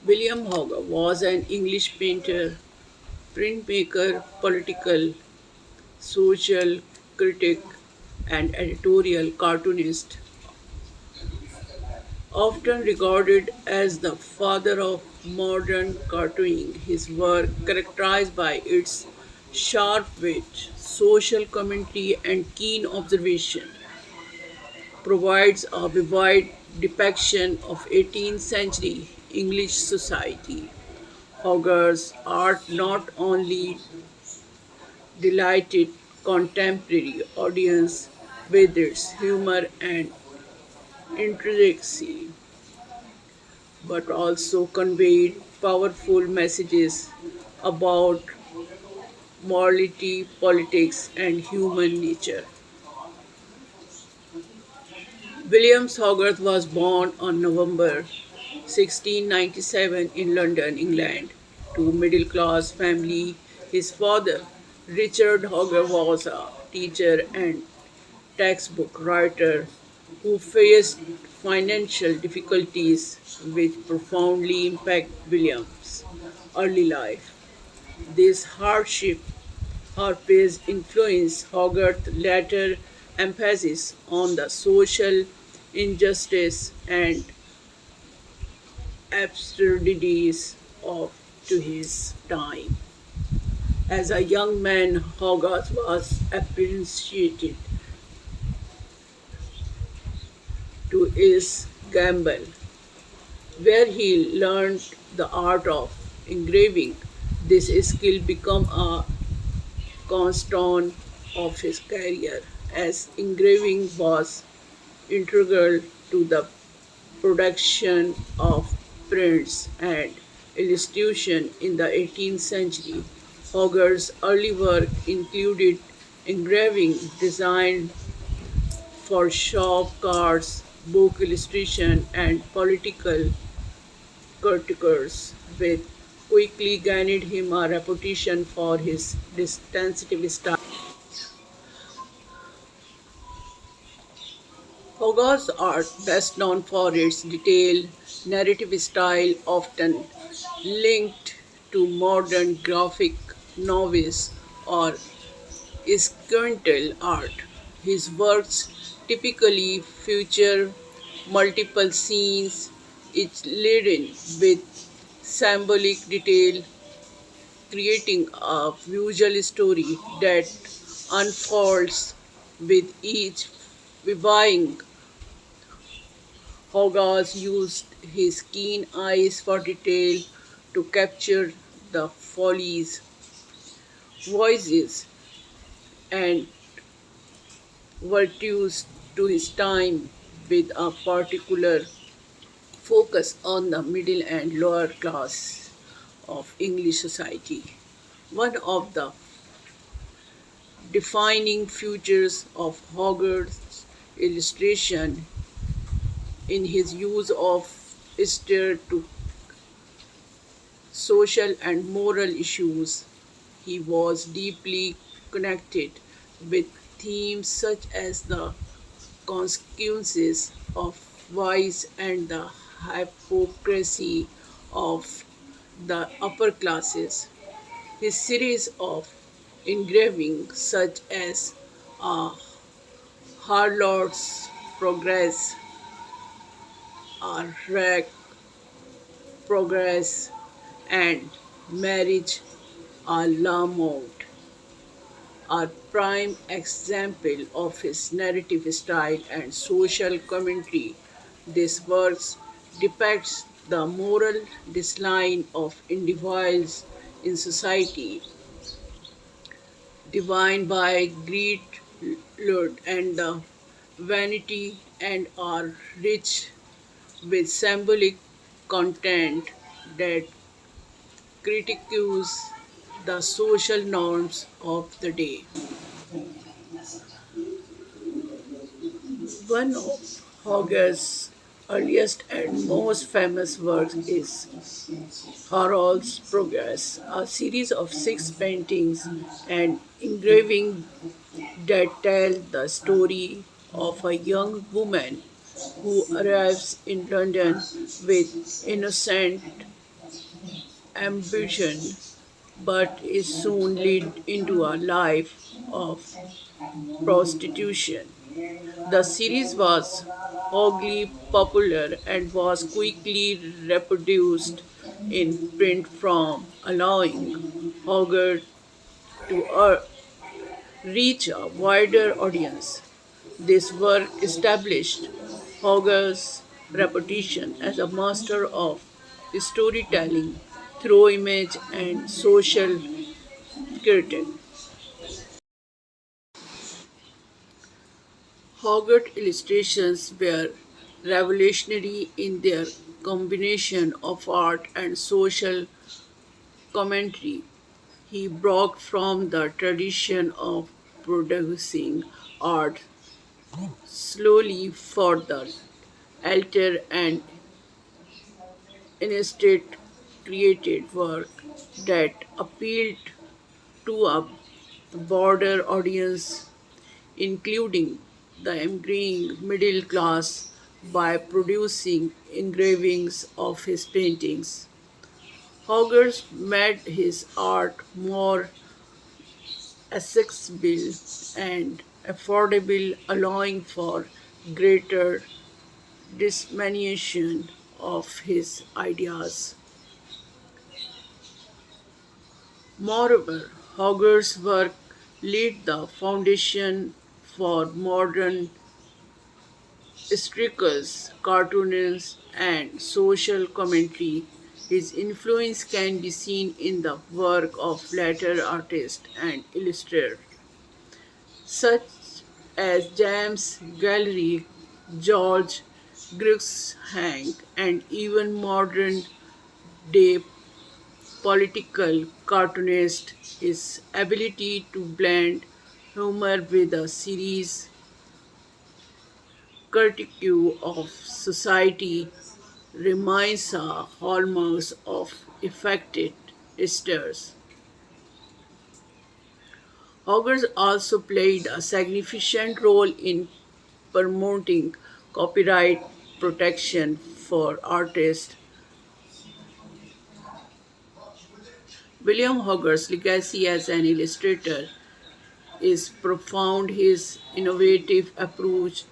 William Hogg was an English painter, printmaker, political, social critic, and editorial cartoonist, often regarded as the father of modern cartooning. His work, characterized by its sharp wit, social commentary, and keen observation, provides a vivid depiction of 18th century English society. Hogarth's art not only delighted contemporary audience with its humor and intricacy, but also conveyed powerful messages about morality, politics, and human nature. William Hogarth was born on November 1697 in London, England, to a middle class family. His father, Richard Hogarth, was a teacher and textbook writer who faced financial difficulties which profoundly impacted William's early life. This hardship Harper's influence Hogarth's later emphasis on the social injustice and absurdities of to his time. As a young man, Hogarth was appreciated to his gamble, where he learned the art of engraving. This skill became a cornerstone of his career, as engraving was integral to the production of prints and illustration in the 18th century. Hogarth's early work included engraving designed for shop cards, book illustration, and political caricatures, which quickly gained him a reputation for his distinctive style. Hogarth's art, best known for its detailed narrative style, often linked to modern graphic novels or sequential art. His works typically feature multiple scenes, each laden with symbolic detail, creating a visual story that unfolds with each vivifying. Hogarth used his keen eyes for detail to capture the follies, voices, and virtues to his time, with a particular focus on the middle and lower class of English society. One of the defining features of Hogarth's illustration in his use of stir to social and moral issues. He was deeply connected with themes such as the consequences of vice and the hypocrisy of the upper classes. His series of engravings, such as a Harlot's Progress, a Rag Progress, and Marriage a la Mode, are prime example of his narrative style and social commentary. This work depicts the moral decline of individuals in society, defined by greed, lust, and the vanity, and are rich with symbolic content that critiques the social norms of the day. One of Hogarth's earliest and most famous works is Harold's Progress, a series of six paintings and engravings that tell the story of a young woman who arrives in London with innocent ambition, but is soon led into a life of prostitution. The series was hugely popular and was quickly reproduced in print from allowing Hogarth to reach a wider audience. This work established Hogarth's reputation as a master of storytelling through image and social critique. Hogarth illustrations were revolutionary in their combination of art and social commentary. He broke from the tradition of producing art slowly for the altar and instead created work that appealed to a broader audience, including the immigrant middle class, by producing engravings of his paintings. Hogarth made his art more accessible and affordable, allowing for greater dissemination of his ideas. Moreover, Hogarth's work laid the foundation for modern strikers, cartoons, and social commentary. His influence can be seen in the work of later artists and illustrators, such as James Gallery, George Cruikshank, and even modern day political cartoonist. His ability to blend humor with a serious critique of society remains a hallmark of effective stars. Hogarth also played a significant role in promoting copyright protection for artists. William Hogarth's legacy as an illustrator is profound. His innovative approach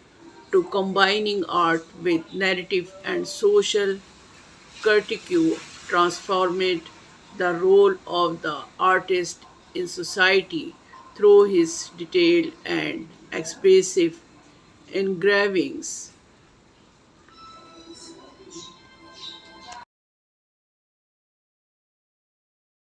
to combining art with narrative and social critique transformed the role of the artist in society through his detailed and expressive engravings.